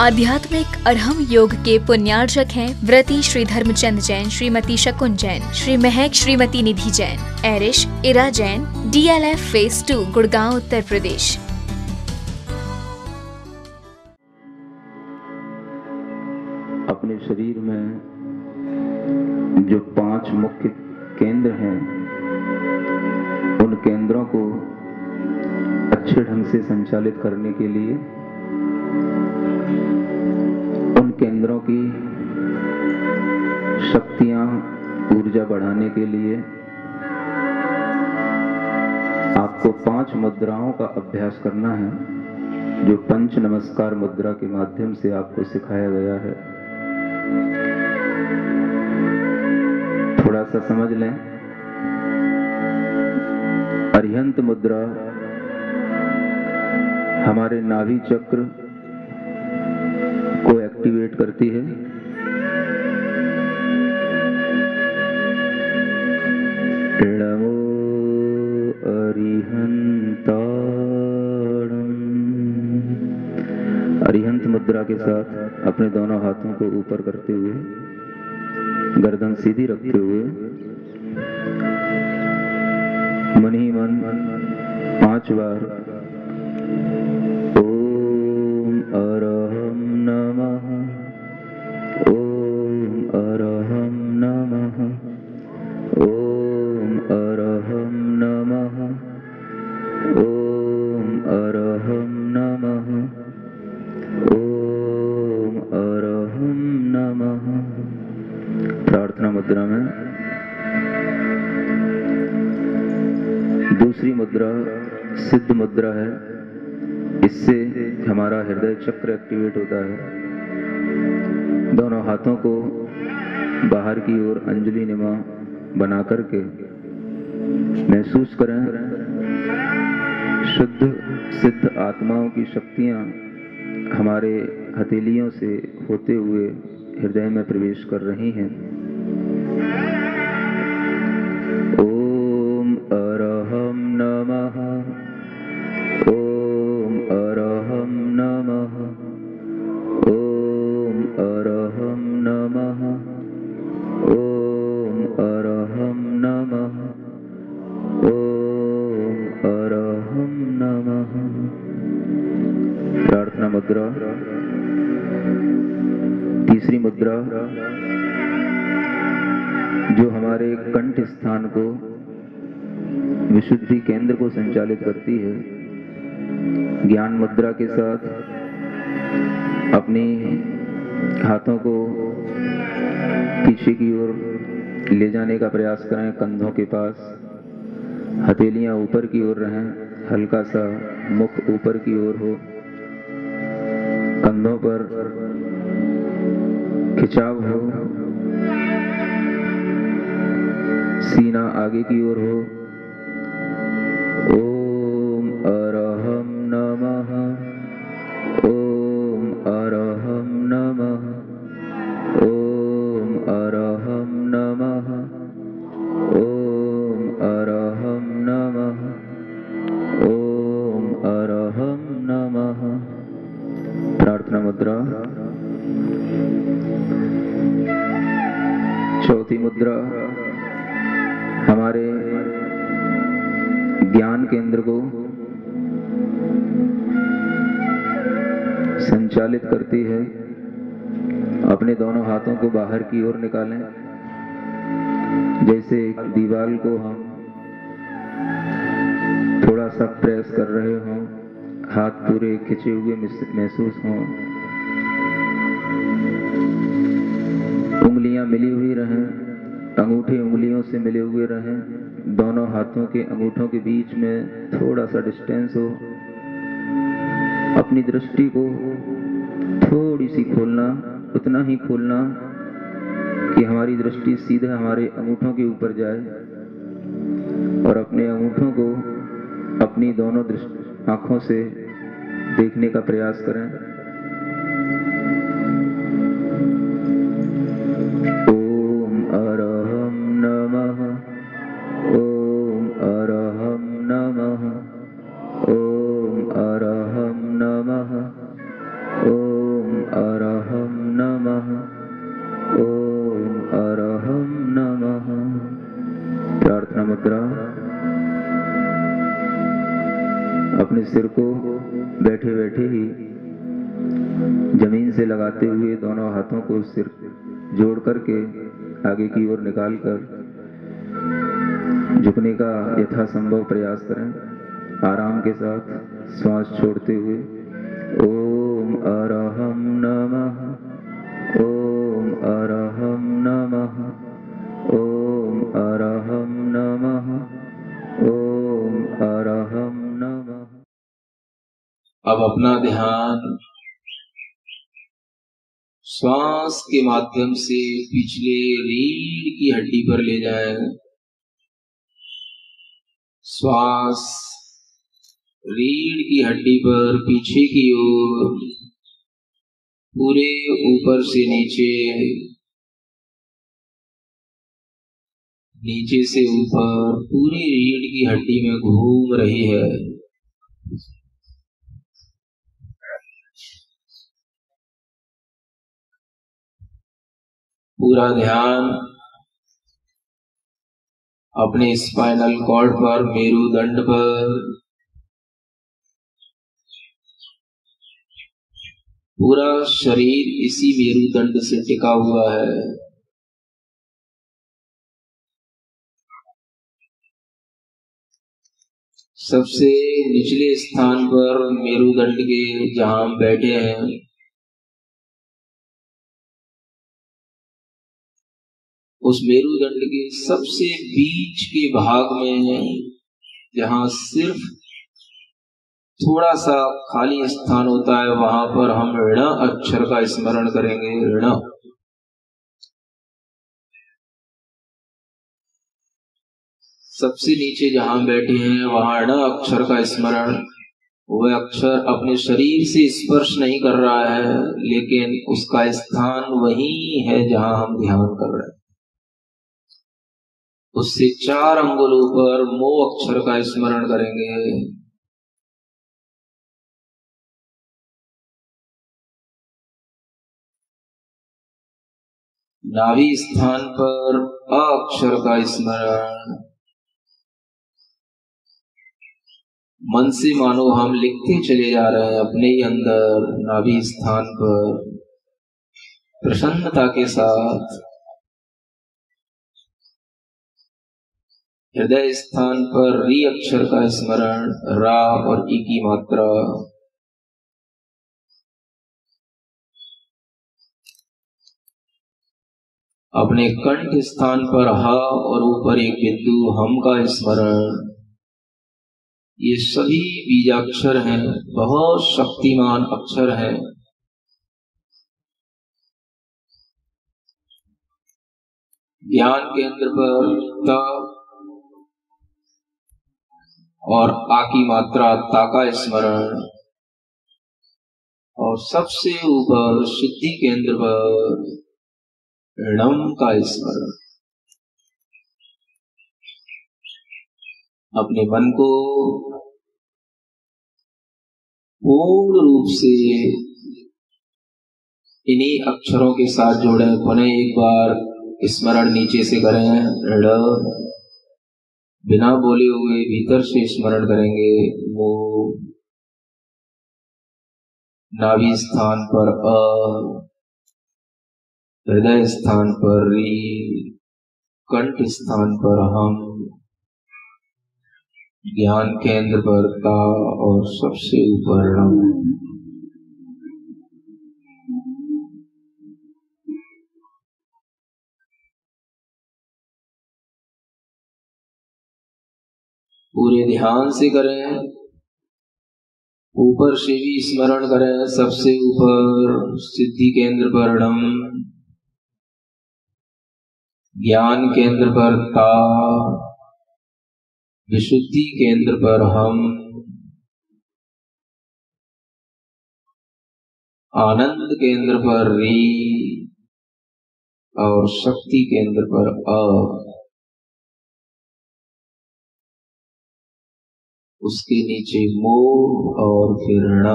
आध्यात्मिक अरहम योग के पुण्यार्जक हैं व्रती श्री धर्मचंद जैन, श्रीमती शकुन जैन, श्री महक श्रीमती निधि जैन, एरिश इरा जैन, DLF फेज 2 गुड़गांव उत्तर प्रदेश। अपने शरीर में जो 5 मुख्य केंद्र हैं, उन केंद्रों को अच्छे ढंग से संचालित करने के लिए, उन केंद्रों की शक्तियां, ऊर्जा बढ़ाने के लिए आपको 5 मुद्राओं का अभ्यास करना है, जो पंच नमस्कार मुद्रा के माध्यम से आपको सिखाया गया है। थोड़ा सा समझ लें। अरिहंत मुद्रा हमारे नाभि चक्र को एक्टिवेट करती है। नमो अरिहंताणं। अरिहंत मुद्रा के साथ अपने दोनों हाथों को ऊपर करते हुए, गर्दन सीधी रखते हुए, मन ही मन 5 बार ओम अरहम नमः, ओम अरहम नमः, ओम अरहम नमः, ओम अरहम नमः, ओम अरहम नमः। प्रार्थना मुद्रा में दूसरी मुद्रा सिद्ध मुद्रा है। इससे हमारा हृदय चक्र एक्टिवेट होता है। दोनों हाथों को बाहर की ओर अंजलि निमा बना करके महसूस करें, शुद्ध सिद्ध आत्माओं की शक्तियां हमारे हथेलियों से होते हुए हृदय में प्रवेश कर रही हैं। ओम अरहम नमः, ओम अरहम नमः, ओम अरहम नमः, ओम अरहम नमः, ओम अरहम नमः। प्रार्थना मुद्रा। तीसरी मुद्रा जो हमारे कंठ स्थान को, विशुद्धि केंद्र को संचालित करती है, ज्ञान मुद्रा के साथ अपनी हाथों को पीछे की ओर ले जाने का प्रयास करें। कंधों के पास हथेलियां ऊपर की ओर रहें, हल्का सा मुख ऊपर की ओर हो, कंधों पर खिंचाव हो, सीना आगे की ओर हो। ओम अरहम नमः, ओम अरहम नमः, ओम अरहम नमः, ओम अरहम नमः, ओम अरहम नमः। प्रार्थना मुद्रा। चौथी मुद्रा हमारे ज्ञान केंद्र को संचालित करती है। अपने दोनों हाथों को बाहर की ओर निकालें, जैसे दीवार को हम थोड़ा सा प्रेस कर रहे हों, हाथ पूरे खिंचे हुए महसूस हों, उंगलियां मिली हुई रहें, अंगूठे उंगलियों से मिले हुए रहें, दोनों हाथों के अंगूठों के बीच में थोड़ा सा डिस्टेंस हो। अपनी दृष्टि को थोड़ी सी खोलना, उतना ही खोलना कि हमारी दृष्टि सीधे हमारे अंगूठों के ऊपर जाए, और अपने अंगूठों को अपनी दोनों आंखों से देखने का प्रयास करें। ओम अरहम नमः, ओम अरहम नमः, ओम अरहम नमः, ओम प्रार्थना मुद्रा। अपने सिर को बैठे बैठे ही जमीन से लगाते हुए दोनों हाथों को सिर जोड़ करके आगे की ओर निकाल कर झुकने का यथासंभव प्रयास करें। आराम के साथ श्वास छोड़ते हुए ओम अरहम नमः, ओम अरहम नमः, ओम अरहम नमः, ओम अरहम नमः। अब अपना ध्यान श्वास के माध्यम से पिछले रीढ़ की हड्डी पर ले जाएं। श्वास रीढ़ की हड्डी पर पीछे की ओर पूरे ऊपर से नीचे, नीचे से ऊपर पूरी रीढ़ की हड्डी में घूम रही है। पूरा ध्यान अपने स्पाइनल कॉर्ड पर, मेरुदंड पर, पूरा शरीर इसी मेरुदंड से टिका हुआ है। सबसे निचले स्थान पर मेरुदंड के जहां हम बैठे हैं, उस मेरुदंड के सबसे बीच के भाग में जहां सिर्फ थोड़ा सा खाली स्थान होता है, वहां पर हम ऋण अक्षर का स्मरण करेंगे। ऋण। सबसे नीचे जहां बैठे हैं वहां ऋण अक्षर का स्मरण। वह अक्षर अपने शरीर से स्पर्श नहीं कर रहा है, लेकिन उसका स्थान वही है जहां हम ध्यान कर रहे हैं। उससे 4 अंगुलों पर मो अक्षर का स्मरण करेंगे। नाभि स्थान पर अ अक्षर का स्मरण। मन से मानो हम लिखते चले जा रहे हैं अपने ही अंदर, नाभि स्थान पर प्रसन्नता के साथ। हृदय स्थान पर री अक्षर का स्मरण, रा और ई की मात्रा। अपने कंठ स्थान पर हा और ऊपर एक बिंदु हम का स्मरण। ये सभी बीजाक्षर हैं, बहुत शक्तिमान अक्षर हैं। ज्ञान केंद्र पर त और आ की मात्रा ता का स्मरण, और सबसे ऊपर सिद्धि केंद्र पर णम का स्मरण। अपने मन को पूर्ण रूप से इन्हीं अक्षरों के साथ जोड़ें। पुनः एक बार स्मरण नीचे से करें। ण, बिना बोले हुए भीतर से स्मरण करेंगे। वो नाभि स्थान पर अ, हृदय स्थान पर री, कंठ स्थान पर हम, ज्ञान केंद्र पर ता और सबसे ऊपर णम। पूरे ध्यान से करें। ऊपर से भी स्मरण करें। सबसे ऊपर सिद्धि केंद्र पर णम, ज्ञान केंद्र पर ता, विशुद्धि केंद्र पर हम, आनंद केंद्र पर री और शक्ति केंद्र पर अ। उसके नीचे मोह और फिर ण।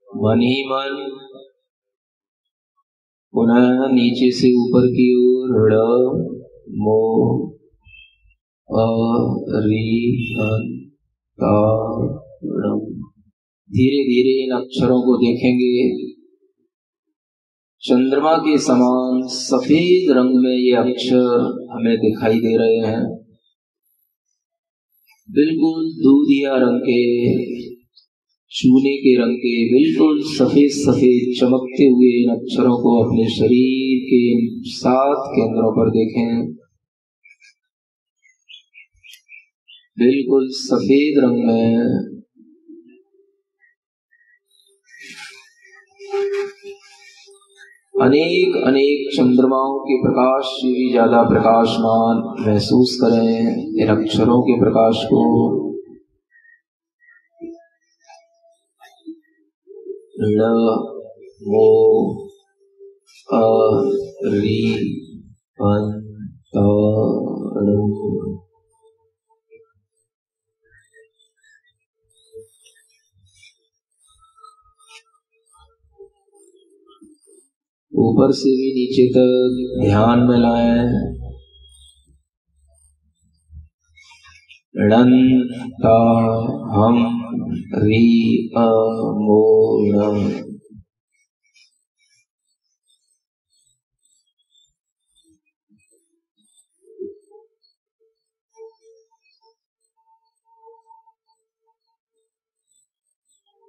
मन ही मन पुनः नीचे से ऊपर की ओर ड़ मो अ री अन ता णम। धीरे धीरे इन अक्षरों को देखेंगे। चंद्रमा के समान सफेद रंग में ये अक्षर हमें दिखाई दे रहे हैं। बिल्कुल दूधिया रंग के, चूने के रंग के, बिल्कुल सफेद सफेद चमकते हुए इन अक्षरों को अपने शरीर के 7 केंद्रों पर देखें। बिल्कुल सफेद रंग में अनेक अनेक चंद्रमाओं के प्रकाश से भी ज्यादा प्रकाशमान महसूस करें इन अक्षरों के प्रकाश को। ल मो अ री अन त ण। ऊपर से भी नीचे तक ध्यान में लाएं। णन ता हम री अ मो ण।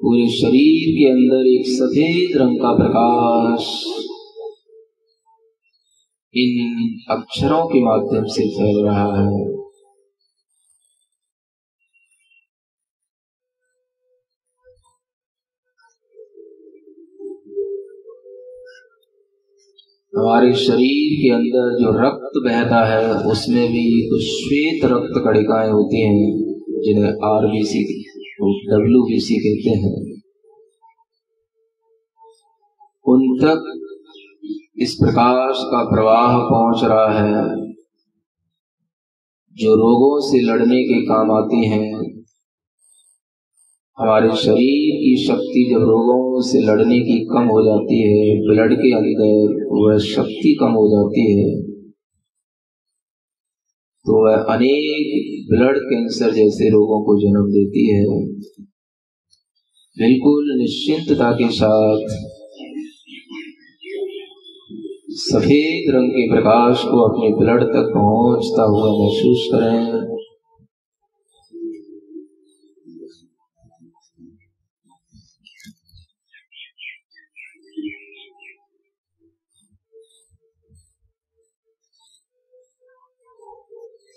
पूरे शरीर के अंदर एक सफेद रंग का प्रकाश इन अक्षरों के माध्यम से फैल रहा है। हमारे शरीर के अंदर जो रक्त बहता है उसमें भी कुछ श्वेत रक्त कणिकाएं होती हैं, जिन्हें आरबीसी डब्ल्यूबीसी कहते हैं। उन तक इस प्रकाश का प्रवाह पहुंच रहा है जो रोगों से लड़ने के काम आती हैं। हमारे शरीर की शक्ति जब रोगों से लड़ने की कम हो जाती है, ब्लड के अंदर वह शक्ति कम हो जाती है, तो वह अनेक ब्लड कैंसर जैसे रोगों को जन्म देती है। बिल्कुल निश्चिंतता के साथ सफेद रंग के प्रकाश को अपने ब्लड तक पहुंचता हुआ महसूस करें।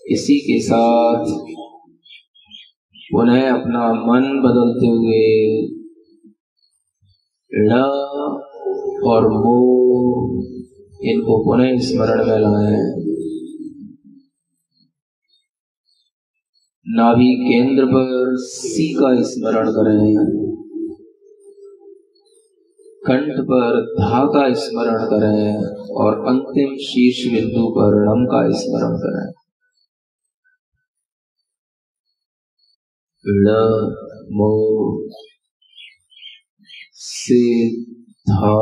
इसी के साथ पुनः अपना मन बदलते हुए ण और मो इनको पुनः स्मरण में लाएं। नाभि केंद्र पर सी का स्मरण करें। कंठ पर धा का स्मरण करें और अंतिम शीर्ष बिंदु पर णम का स्मरण करें। ल मो से धा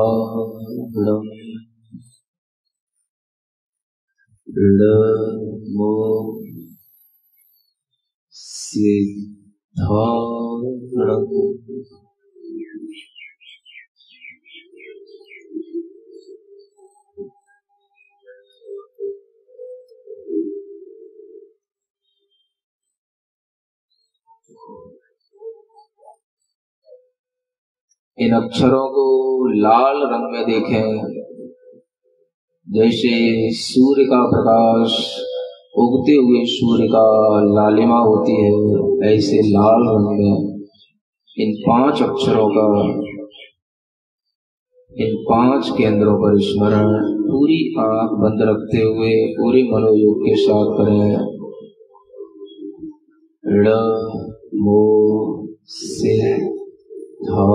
णम। ल मो से धा णम। इन अक्षरों को लाल रंग में देखें। जैसे सूर्य का प्रकाश, उगते हुए सूर्य का लालिमा होती है, ऐसे लाल रंग में इन 5 अक्षरों का इन 5 केंद्रों पर स्मरण पूरी आंख बंद रखते हुए पूरे मनोयोग के साथ करें। ण मो से धा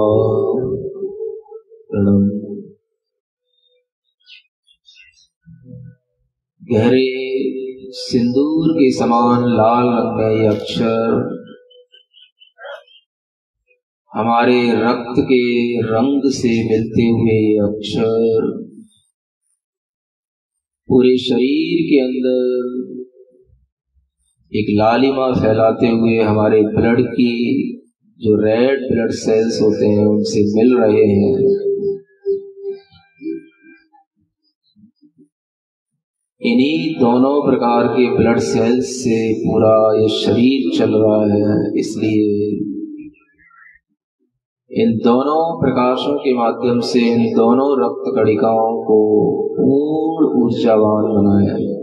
णम। गहरे सिंदूर के समान लाल रंग में ये अक्षर हमारे रक्त के रंग से मिलते हुए ये अक्षर पूरे शरीर के अंदर एक लालिमा फैलाते हुए हमारे ब्लड की जो रेड ब्लड सेल्स होते हैं उनसे मिल रहे हैं। इन्हीं दोनों प्रकार के ब्लड सेल्स से पूरा ये शरीर चल रहा है, इसलिए इन दोनों प्रकाशों के माध्यम से इन दोनों रक्त कणिकाओं को पूर्ण ऊर्जावान बनाया है।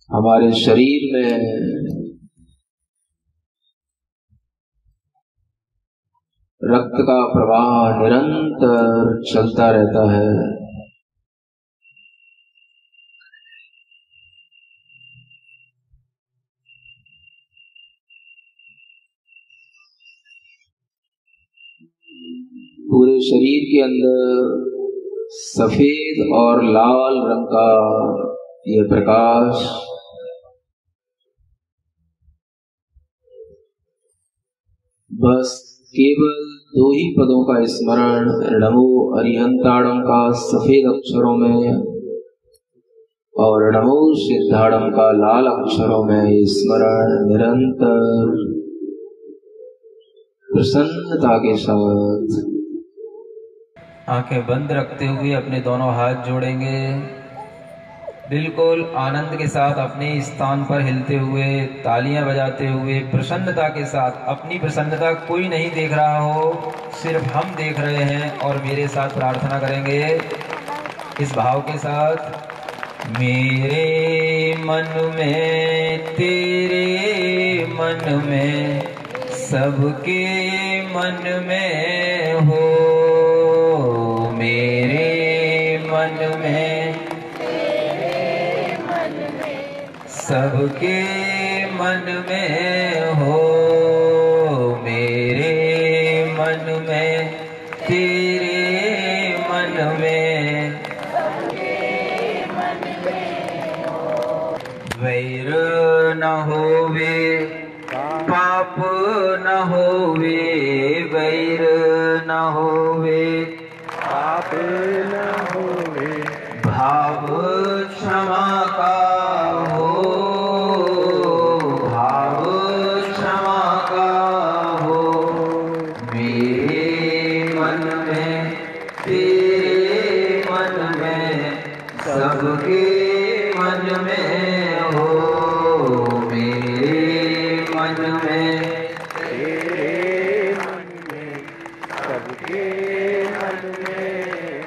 हमारे शरीर में रक्त का प्रवाह निरंतर चलता रहता है। पूरे शरीर के अंदर सफेद और लाल रंग का यह प्रकाश बस केवल दो ही पदों का स्मरण नमो अरिहंताड़म का सफेद अक्षरों में और नमो सिद्धाड़म का लाल अक्षरों में स्मरण निरंतर प्रसन्नता के साथ आंखें बंद रखते हुए अपने दोनों हाथ जोड़ेंगे। बिल्कुल आनंद के साथ अपने स्थान पर हिलते हुए, तालियां बजाते हुए, प्रसन्नता के साथ। अपनी प्रसन्नता कोई नहीं देख रहा हो, सिर्फ हम देख रहे हैं। और मेरे साथ प्रार्थना करेंगे इस भाव के साथ। मेरे मन में, तेरे मन में, सबके मन में हो। मेरे मन में, सबके मन में हो। मेरे मन में, तेरे मन में, वैर न होवे, पाप न होवे, वैर न होवे, पाप न होवे, भाव क्षमा का हो, भाव क्षमा का हो। मेरे मन में, तेरे मन में, सबके मन में हो। मेरे मन में, तेरे मन में, सबके मन में।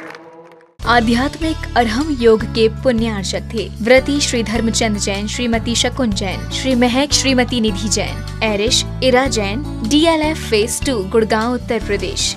आध्यात्मिक अरहम योग के पुण्यार्चक थे व्रती श्री धर्मचंद जैन, श्रीमती शकुन जैन, श्री महक श्रीमती निधि जैन, एरिश इरा जैन, DLF फेज 2 गुड़गांव उत्तर प्रदेश।